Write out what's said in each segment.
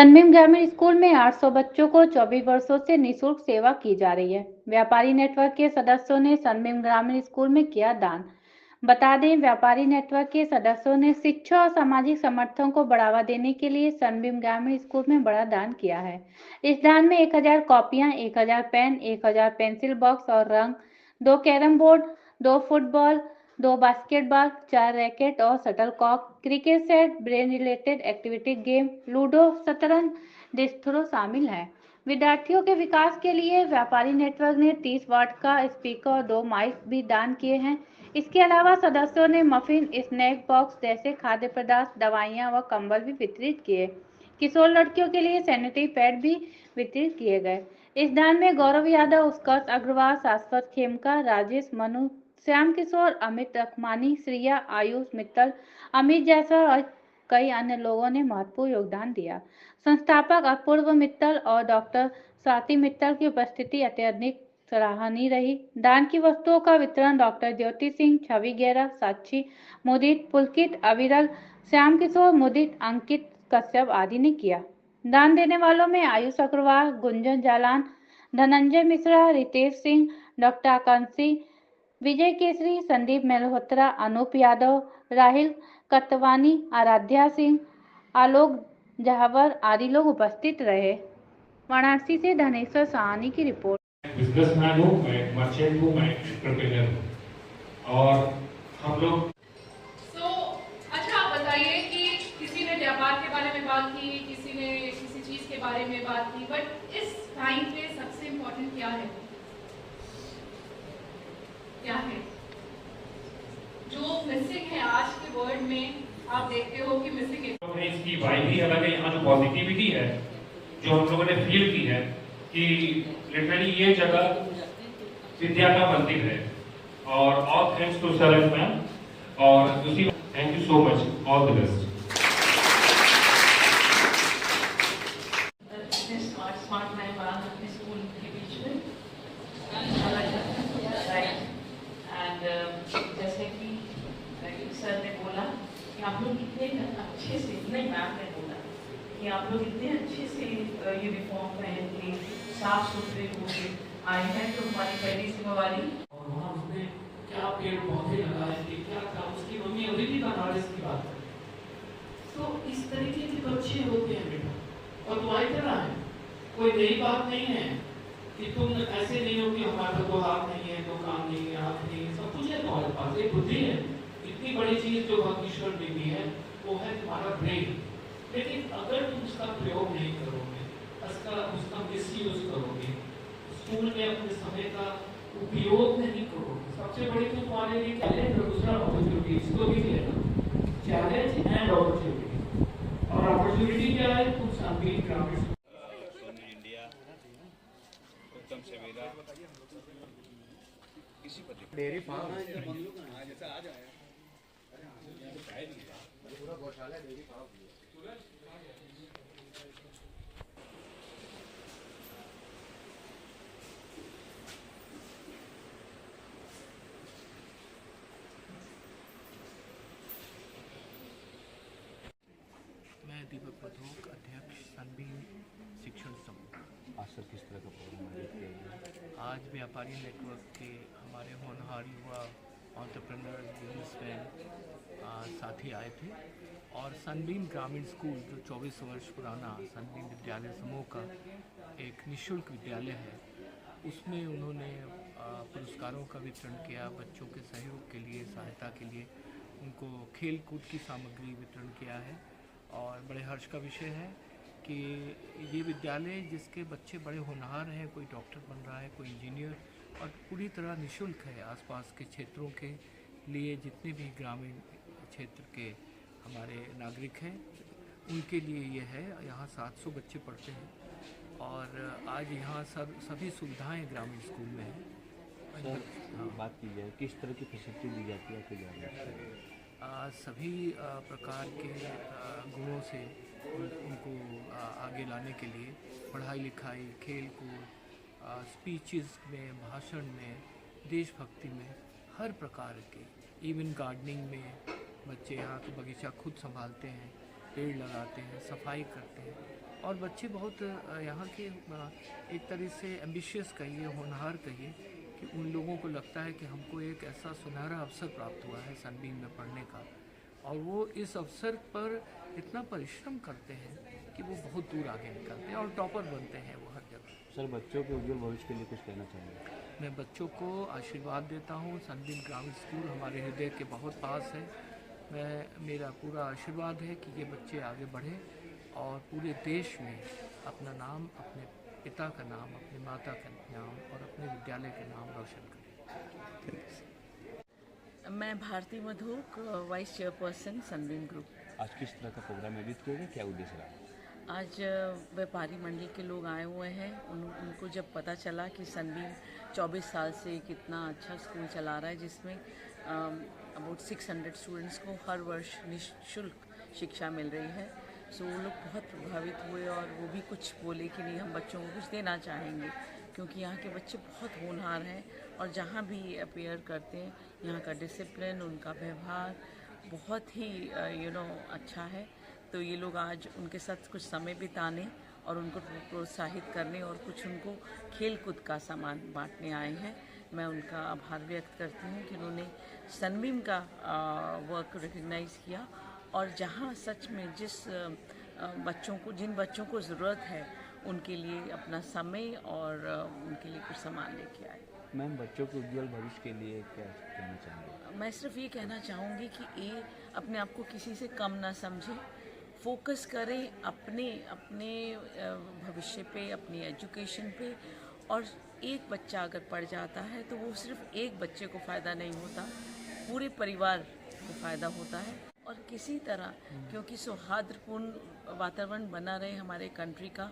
Sunbeam ग्रामीण school में 800 बच्चों को 24 वर्षों से निःशुल्क सेवा की जा रही है। व्यापारी नेटवर्क के सदस्यों ने सनबीम ग्रामीण स्कूल में किया दान। बता दें, व्यापारी नेटवर्क के सदस्यों ने शिक्षा और सामाजिक समर्थन को बढ़ावा देने के लिए सनबीम ग्रामीण स्कूल में बड़ा दान किया है। इस दान में 1000 कॉपियां, 1000 पेन, 1000 पेंसिल बॉक्स और रंग, 2 carrom board, 2 football, 2 basketball, 4 racket और shuttlecock, cricket set, brain related activity game, ludo, शतरंज, डिस्क थ्रो शामिल है। विद्यार्थियों के विकास के लिए व्यापारी नेटवर्क ने 30 वाट का स्पीकर और 2 माइक भी दान किए हैं। इसके अलावा सदस्यों ने मफिन, स्नैक बॉक्स जैसे खाद्य पदार्थ, दवाइयां व कंबल भी वितरित किए। किशोर लड़कियों के लिए सैनिटरी पैड भी वितरित किए गए। इस दान में गौरव यादव, उत्कर्ष अग्रवाल, शाश्वत खेमका, राजेश मनु, श्याम किशोर, अमित रखमानी, श्रिया, आयुष मित्तल, अमित जायसवाल और कई अन्य लोगों ने महत्वपूर्ण योगदान दिया। संस्थापक अपूर्व मित्तल और डॉक्टर स्वाति मित्तल की उपस्थिति अत्यधिक सराहनीय रही। दान की वस्तुओं का वितरण डॉक्टर ज्योति सिंह, छवि गेरा, साक्षी, मुदित, पुलकित, अविरल, श्याम किशोर, मुदित, अंकित, कश्यप आदि ने किया। दान देने वालों में आयुष अग्रवाल, गुंजन जालान, धनंजय मिश्रा, रितेश सिंह, डॉक्टर आकांक्षी, विजय केसरी, संदीप मल्होत्रा, अनूप यादव, राहिल कतवानी, आराध्या सिंह, आलोक जहावर आदि लोग उपस्थित रहे। वाराणसी से धनेश्वर साहनी की रिपोर्ट। बिजनेसमैन हूँ, मैं मर्चेंट हूँ, मैं एंटरप्रेन्योर हूँ और हम लोग अच्छा आप बताइए कि किसी ने व्यापार के बारे में बात की, किसी ने किसी चीज के बारे में बात की, बट इस टाइम पे सबसे इम्पोर्टेंट क्या है? क्या है जो मिसिंग है आज के वर्ल्ड में? आप देखते हो कि मिसिंग है। इसकी वाइब ही अलग है। यहाँ जो पॉजिटिविटी है जो हम लोगों ने फील की है कि लिटरली ये जगह विद्या का मंदिर है और all thanks to sir and ma'am और उसी thank you so much, all the best. Smart नए बात अपने स्कूल के बीच में एंड जैसे कि सर ने बोला कि आप लोग इतने अच्छे से, नहीं मैम ने बोला कि आप लोग इतने अच्छे से यूनिफॉर्म पहन के साफ सुथरे होके आए हैं, तो हमारी पहली जिम्मेवारी। और वहाँ उसने क्या पेड़ पौधे लगाए थे, क्या था, उसकी मम्मी अभी भी बनारस की बात है। तो इस तरीके के बच्चे होते हैं बेटा, और दुआई करना है, कोई नई बात नहीं है कि तुम ऐसे नहीं हो कि हमारे पास 2 हाथ नहीं है, 2 कान नहीं है, आँख नहीं है, सब कुछ है तुम्हारे पास, एक बुद्धि है। इतनी बड़ी चीज जो ईश्वर ने दी है वो है तुम्हारा ब्रेन। लेकिन अगर तुम उसका प्रयोग नहीं करोगे, उसका मिसयूज करोगे, स्कूल में अपने समय का उपयोग नहीं करोगे, सबसे बड़ी तो तुम्हारे लिए चैलेंज और दूसरा अपॉर्चुनिटी, इसको भी लेना, चैलेंज एंड अपॉर्चुनिटी। और अपॉर्चुनिटी क्या है? तुम सनबीम ग्रामीण डेयरी फार्म मैं दीपक पथोक, अध्यक्ष सनबीम शिक्षण समूह। आज सर किस तरह का प्रोग्राम आयोजित किया गया? आज व्यापारी नेटवर्क के हमारे होनहार युवा एंटरप्रेन्योर बिजनेसमैन साथी आए थे और सनबीम ग्रामीण स्कूल जो 24 वर्ष पुराना सनबीम विद्यालय समूह का एक निःशुल्क विद्यालय है, उसमें उन्होंने पुरस्कारों का वितरण किया। बच्चों के सहयोग के लिए, सहायता के लिए उनको खेल कूद की सामग्री वितरण किया है। और बड़े हर्ष का विषय है कि ये विद्यालय जिसके बच्चे बड़े होनहार हैं, कोई डॉक्टर बन रहा है, कोई इंजीनियर, और पूरी तरह निःशुल्क है। आसपास के क्षेत्रों के लिए जितने भी ग्रामीण क्षेत्र के हमारे नागरिक हैं उनके लिए ये है। यहाँ 700 बच्चे पढ़ते हैं और आज यहाँ सभी सुविधाएं ग्रामीण स्कूल में हैं। हाँ, बात की जाए किस तरह की फैसिलिटी दी जाती है आपके ग्रामीण? सभी प्रकार के गुणों से उनको आगे लाने के लिए पढ़ाई लिखाई, खेल कूद, स्पीचेस में, भाषण में, देशभक्ति में, हर प्रकार के, इवन गार्डनिंग में बच्चे यहाँ के बगीचा खुद संभालते हैं, पेड़ लगाते हैं, सफाई करते हैं। और बच्चे बहुत यहाँ के एक तरह से एम्बिशियस कहिए, होनहार कहिए, कि उन लोगों को लगता है कि हमको एक ऐसा सुनहरा अवसर प्राप्त हुआ है सनबीम में पढ़ने का, और वो इस अवसर पर इतना परिश्रम करते हैं कि वो बहुत दूर आगे निकलते हैं और टॉपर बनते हैं वो हर जगह। सर, बच्चों के उज्जवल भविष्य के लिए कुछ कहना चाहेंगे? मैं बच्चों को आशीर्वाद देता हूँ। सनबीम ग्रामीण स्कूल हमारे हृदय के बहुत पास है। मेरा पूरा आशीर्वाद है कि ये बच्चे आगे बढ़ें और पूरे देश में अपना नाम, अपने पिता का नाम, अपनी माता का नाम और अपने विद्यालय का नाम रोशन करें। मैं Bharti Madhuk, vice chairperson Sunbeam group. आज किस तरह का प्रोग्राम आयोजित किया गया, क्या उद्देश्य रहा? आज व्यापारी मंडल के लोग आए हुए हैं। उनको जब पता चला कि सनबीम 24 साल से कितना अच्छा स्कूल चला रहा है, जिसमें अबाउट 600 स्टूडेंट्स को हर वर्ष निःशुल्क शिक्षा मिल रही है, सो वो लोग बहुत प्रभावित हुए और वो भी कुछ बोले कि नहीं, हम बच्चों को कुछ देना चाहेंगे, क्योंकि यहाँ के बच्चे बहुत होनहार हैं और जहाँ भी अपेयर करते हैं यहाँ का डिसिप्लिन, उनका व्यवहार बहुत ही अच्छा है। तो ये लोग आज उनके साथ कुछ समय बिताने और उनको प्रोत्साहित करने और कुछ उनको खेल कूद का सामान बांटने आए हैं। मैं उनका आभार व्यक्त करती हूँ कि उन्होंने सनबीम का वर्क रिकग्नाइज़ किया और जहाँ सच में जिन बच्चों को ज़रूरत है उनके लिए अपना समय और उनके लिए कुछ सामान लेके आए। मैम, बच्चों के उज्जवल भविष्य के लिए क्या कहना चाहेंगे? मैं सिर्फ ये कहना चाहूँगी कि ये अपने आप को किसी से कम ना समझे, फोकस करें अपने भविष्य पे, अपनी एजुकेशन पे। और एक बच्चा अगर पढ़ जाता है तो वो सिर्फ एक बच्चे को फ़ायदा नहीं होता, पूरे परिवार को फ़ायदा होता है। और किसी तरह, क्योंकि सौहार्दपूर्ण वातावरण बना रहे हमारे कंट्री का,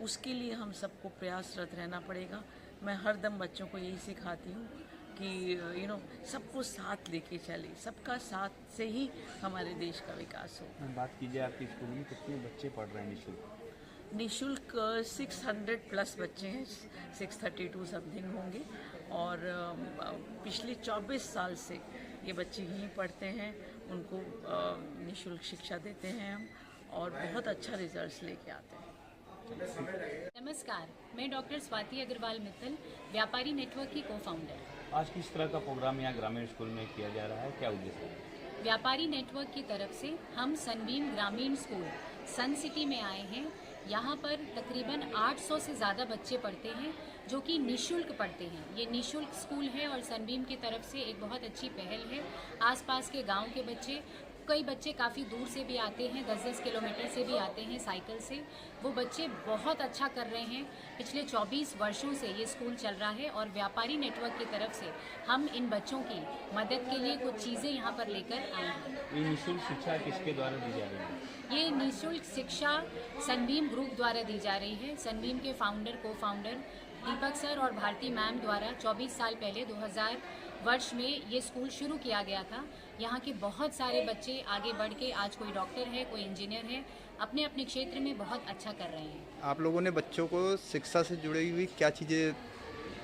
उसके लिए हम सबको प्रयासरत रहना पड़ेगा। मैं हर दम बच्चों को यही सिखाती हूँ कि सबको साथ लेके चले, सबका साथ से ही हमारे देश का विकास हो। बात कीजिए, आपके स्कूल में कितने बच्चे पढ़ रहे हैं निःशुल्क? निःशुल्क 600 प्लस बच्चे हैं, 632 समथिंग होंगे। और पिछले 24 साल से ये बच्चे यहीं पढ़ते हैं, उनको निःशुल्क शिक्षा देते हैं हम और बहुत अच्छा रिजल्ट्स लेके आते हैं। नमस्कार, मैं डॉक्टर स्वाति अग्रवाल मित्तल, व्यापारी नेटवर्क की को-फाउंडर। आज किस तरह का प्रोग्राम यहाँ ग्रामीण स्कूल में किया जा रहा है, क्या उद्देश्य है? व्यापारी नेटवर्क की तरफ से हम सनबीम ग्रामीण स्कूल सन सिटी में आए हैं। यहाँ पर तकरीबन 800 से ज़्यादा बच्चे पढ़ते हैं जो कि निःशुल्क पढ़ते हैं। ये निःशुल्क स्कूल है और सनबीम की तरफ से एक बहुत अच्छी पहल है। आसपास के गांव के बच्चे, कई बच्चे काफ़ी दूर से भी आते हैं, 10-10 किलोमीटर से भी आते हैं साइकिल से। वो बच्चे बहुत अच्छा कर रहे हैं। पिछले 24 वर्षों से ये स्कूल चल रहा है और व्यापारी नेटवर्क की तरफ से हम इन बच्चों की मदद के लिए कुछ चीज़ें यहाँ पर लेकर आए हैं। ये निःशुल्क शिक्षा किसके द्वारा दी जा रही है? ये निःशुल्क शिक्षा सनबीम ग्रुप द्वारा दी जा रही है। सनबीम के को-फाउंडर दीपक सर और भारती मैम द्वारा 24 साल पहले 2000 वर्ष में ये स्कूल शुरू किया गया था। यहाँ के बहुत सारे बच्चे आगे बढ़ के आज कोई डॉक्टर है, कोई इंजीनियर है, अपने अपने क्षेत्र में बहुत अच्छा कर रहे हैं। आप लोगों ने बच्चों को शिक्षा से जुड़ी हुई क्या चीज़ें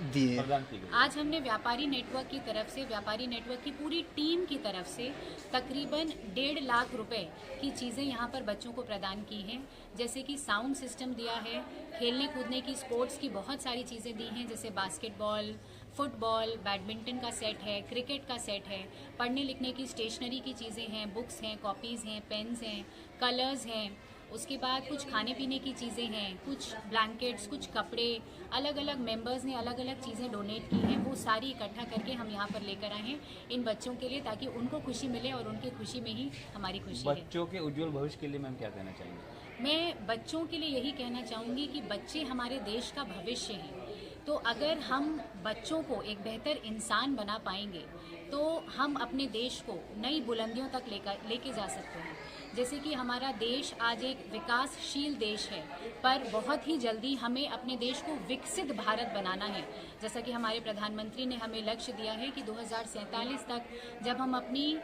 दी हैं? आज हमने व्यापारी नेटवर्क की तरफ से, व्यापारी नेटवर्क की पूरी टीम की तरफ से तकरीबन 1.5 लाख रुपए की चीज़ें यहाँ पर बच्चों को प्रदान की हैं। जैसे कि साउंड सिस्टम दिया है, खेलने कूदने की, स्पोर्ट्स की बहुत सारी चीज़ें दी हैं, जैसे बास्केटबॉल, फुटबॉल, बैडमिंटन का सेट है, क्रिकेट का सेट है, पढ़ने लिखने की स्टेशनरी की चीज़ें हैं, बुक्स हैं, कॉपीज़ हैं, पेन्स हैं, कलर्स हैं। उसके बाद कुछ खाने पीने की चीज़ें हैं, कुछ ब्लैंकेट्स, कुछ कपड़े, अलग अलग मेंबर्स ने अलग अलग चीज़ें डोनेट की हैं। वो सारी इकट्ठा करके हम यहाँ पर लेकर आए हैं इन बच्चों के लिए, ताकि उनको खुशी मिले और उनकी खुशी में ही हमारी खुशी है। बच्चों के उज्जवल भविष्य के लिए मैम क्या कहना चाहेंगे? मैं बच्चों के लिए यही कहना चाहूँगी कि बच्चे हमारे देश का भविष्य हैं। तो अगर हम बच्चों को एक बेहतर इंसान बना पाएंगे तो हम अपने देश को नई बुलंदियों तक लेके जा सकते हैं। जैसे कि हमारा देश आज एक विकासशील देश है, पर बहुत ही जल्दी हमें अपने देश को विकसित भारत बनाना है। जैसा कि हमारे प्रधानमंत्री ने हमें लक्ष्य दिया है कि 2047 तक जब हम अपनी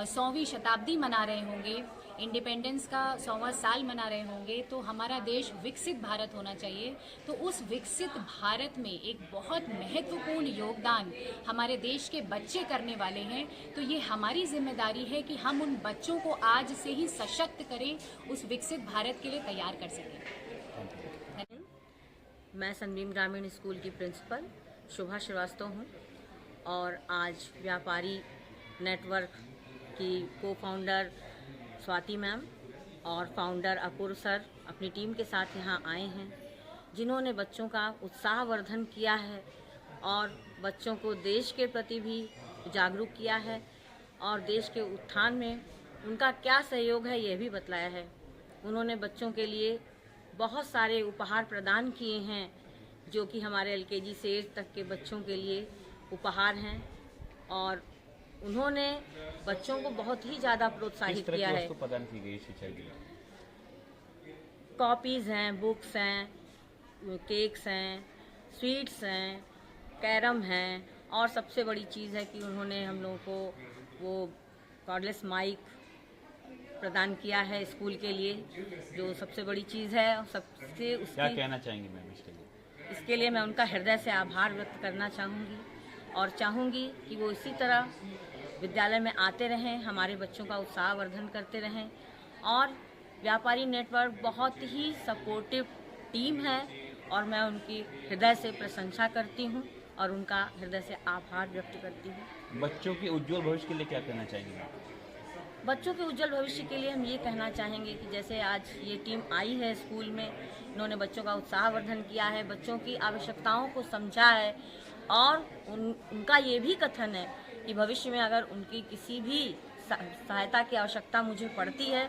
100वीं शताब्दी मना रहे होंगे, इंडिपेंडेंस का 100वां साल मना रहे होंगे, तो हमारा देश विकसित भारत होना चाहिए। तो उस विकसित भारत में एक बहुत महत्वपूर्ण योगदान हमारे देश के बच्चे करने वाले हैं। तो ये हमारी जिम्मेदारी है कि हम उन बच्चों को आज से ही सशक्त करें, उस विकसित भारत के लिए तैयार कर सकें। मैं सनबीम ग्रामीण स्कूल की प्रिंसिपल शोभा श्रीवास्तव हूँ और आज व्यापारी नेटवर्क की को फाउंडर स्वाति मैम और फाउंडर अपूर्व सर अपनी टीम के साथ यहाँ आए हैं, जिन्होंने बच्चों का उत्साहवर्धन किया है और बच्चों को देश के प्रति भी जागरूक किया है और देश के उत्थान में उनका क्या सहयोग है ये भी बतलाया है। उन्होंने बच्चों के लिए बहुत सारे उपहार प्रदान किए हैं जो कि हमारे एलकेजी से 8 तक के बच्चों के लिए उपहार हैं और उन्होंने बच्चों को बहुत ही ज़्यादा प्रोत्साहित किया है। प्रदान की गई शिक्षा के लिए कॉपीज़ हैं, बुक्स हैं, केक्स हैं, स्वीट्स हैं, कैरम हैं और सबसे बड़ी चीज़ है कि उन्होंने हम लोगों को वो कॉर्डलेस माइक प्रदान किया है स्कूल के लिए, जो सबसे बड़ी चीज़ है। सबसे उसकी क्या कहना चाहेंगी मैम इसके लिए मैं उनका हृदय से आभार व्यक्त करना चाहूँगी और चाहूँगी कि वो इसी तरह विद्यालय में आते रहें, हमारे बच्चों का उत्साहवर्धन करते रहें। और व्यापारी नेटवर्क बहुत ही सपोर्टिव टीम है और मैं उनकी हृदय से प्रशंसा करती हूँ और उनका हृदय से आभार व्यक्त करती हूँ। बच्चों के उज्जवल भविष्य के लिए क्या कहना चाहेंगे? बच्चों के उज्जवल भविष्य के लिए हम ये कहना चाहेंगे कि जैसे आज ये टीम आई है स्कूल में, इन्होंने बच्चों का उत्साहवर्धन किया है, बच्चों की आवश्यकताओं को समझा है और उनका ये भी कथन है कि भविष्य में अगर उनकी किसी भी सहायता की आवश्यकता मुझे पड़ती है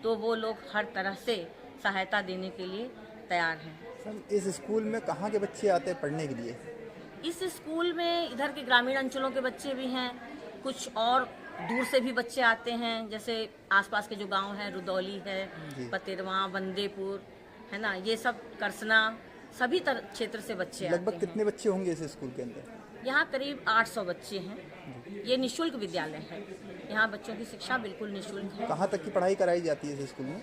तो वो लोग हर तरह से सहायता देने के लिए तैयार हैं। सर, इस स्कूल में कहाँ के बच्चे आते हैं पढ़ने के लिए? इस स्कूल में इधर के ग्रामीण अंचलों के बच्चे भी हैं, कुछ और दूर से भी बच्चे आते हैं, जैसे आसपास के जो गांव हैं, रुदौली है, पतेरवा, बंदेपुर है ना, ये सब करसना, सभी क्षेत्र से बच्चे आते हैं। लगभग कितने बच्चे होंगे इस स्कूल के अंदर? यहाँ करीब 800 बच्चे हैं। ये निःशुल्क विद्यालय है, यहाँ बच्चों की शिक्षा बिल्कुल निःशुल्क है। कहाँ तक की पढ़ाई कराई जाती है इस स्कूल में?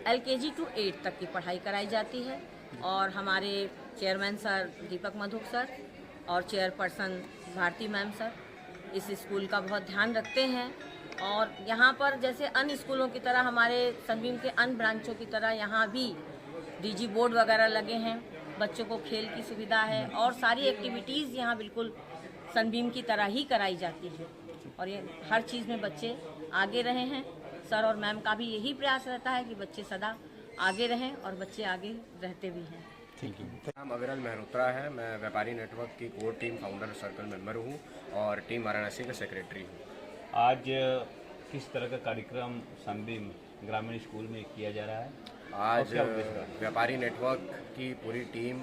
LKG to 8 तक की पढ़ाई कराई जाती है और हमारे चेयरमैन सर दीपक मधुक सर और चेयरपर्सन भारती मैम सर इस स्कूल का बहुत ध्यान रखते हैं। और यहाँ पर जैसे अन्य स्कूलों की तरह, हमारे सनबीम के अन्य ब्रांचों की तरह यहाँ भी DG बोर्ड वगैरह लगे हैं, बच्चों को खेल की सुविधा है और सारी एक्टिविटीज़ यहाँ बिल्कुल सनबीम की तरह ही कराई जाती है और ये हर चीज़ में बच्चे आगे रहे हैं। सर और मैम का भी यही प्रयास रहता है कि बच्चे सदा आगे रहें और बच्चे आगे रहते भी हैं। Thank you. नाम अविरल मेहरोत्रा है। मैं व्यापारी नेटवर्क की core team founder circle member हूँ और टीम वाराणसी का सेक्रेटरी हूँ। आज किस तरह का कार्यक्रम सनबीम ग्रामीण स्कूल में किया जा रहा है? आज व्यापारी नेटवर्क की पूरी टीम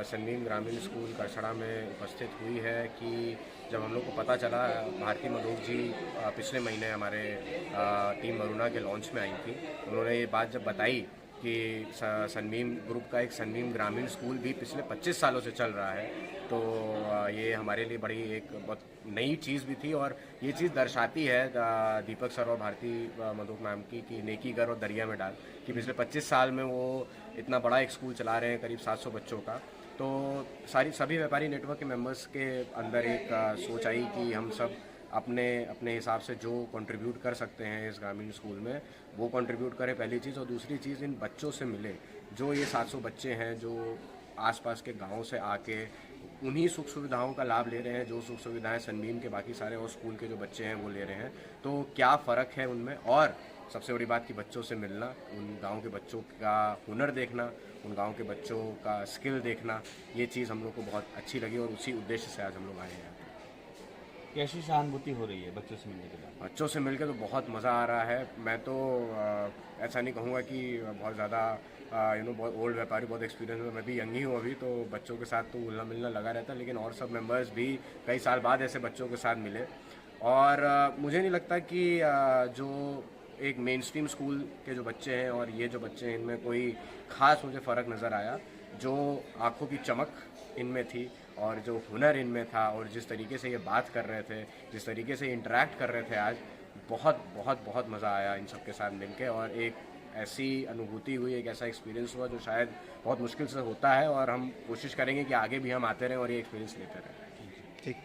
सनबीम ग्रामीण स्कूल करसड़ा में उपस्थित हुई है कि जब हम लोग को पता चला, भारती मधोक जी पिछले महीने हमारे टीम वरुणा के लॉन्च में आई थी, उन्होंने ये बात जब बताई कि सनबीम ग्रुप का एक सनबीम ग्रामीण स्कूल भी पिछले 25 सालों से चल रहा है, तो ये हमारे लिए बड़ी एक बहुत नई चीज़ भी थी और ये चीज़ दर्शाती है दीपक सर और भारती मधुक मैम की कि नेकी कर और दरिया में डाल, कि पिछले 25 साल में वो इतना बड़ा एक स्कूल चला रहे हैं, करीब 700 बच्चों का। तो सभी व्यापारी नेटवर्क के मेंबर्स के अंदर एक सोच आई कि हम सब अपने हिसाब से जो कंट्रीब्यूट कर सकते हैं इस ग्रामीण स्कूल में वो कंट्रीब्यूट करें, पहली चीज़। और दूसरी चीज़, इन बच्चों से मिले, जो ये 700 बच्चे हैं जो आसपास के गांव से आके उन्हीं सुख सुविधाओं का लाभ ले रहे हैं जो सुख सुविधाएं सनबीम के बाकी सारे और स्कूल के जो बच्चे हैं वो ले रहे हैं, तो क्या फ़र्क है उनमें। और सबसे बड़ी बात कि बच्चों से मिलना, उन गांव के बच्चों का हुनर देखना, उन गांव के बच्चों का स्किल देखना, ये चीज़ हम लोग को बहुत अच्छी लगी और उसी उद्देश्य से आज हम लोग आए हैं। कैसी सहानुभूति हो रही है बच्चों से मिलने के बाद? बच्चों से मिलकर तो बहुत मज़ा आ रहा है। मैं तो ऐसा नहीं कहूँगा कि बहुत ज़्यादा बहुत ओल्ड व्यापारी, बहुत एक्सपीरियंस में, मैं भी यंग ही हूँ अभी, तो बच्चों के साथ तो घुलना मिलना लगा रहता है, लेकिन और सब मेंबर्स भी कई साल बाद ऐसे बच्चों के साथ मिले। और मुझे नहीं लगता कि जो एक मेन स्ट्रीम स्कूल के जो बच्चे हैं और ये जो बच्चे हैं, इनमें कोई ख़ास मुझे फ़र्क नज़र आया। जो आँखों की चमक इनमें थी और जो हुनर इनमें था और जिस तरीके से ये बात कर रहे थे, जिस तरीके से इंटरेक्ट कर रहे थे, आज बहुत बहुत बहुत मज़ा आया इन सब के साथ मिलके। और एक ऐसी अनुभूति हुई, एक ऐसा एक्सपीरियंस हुआ जो शायद बहुत मुश्किल से होता है और हम कोशिश करेंगे कि आगे भी हम आते रहें और ये एक्सपीरियंस लेते रहें। ठीक।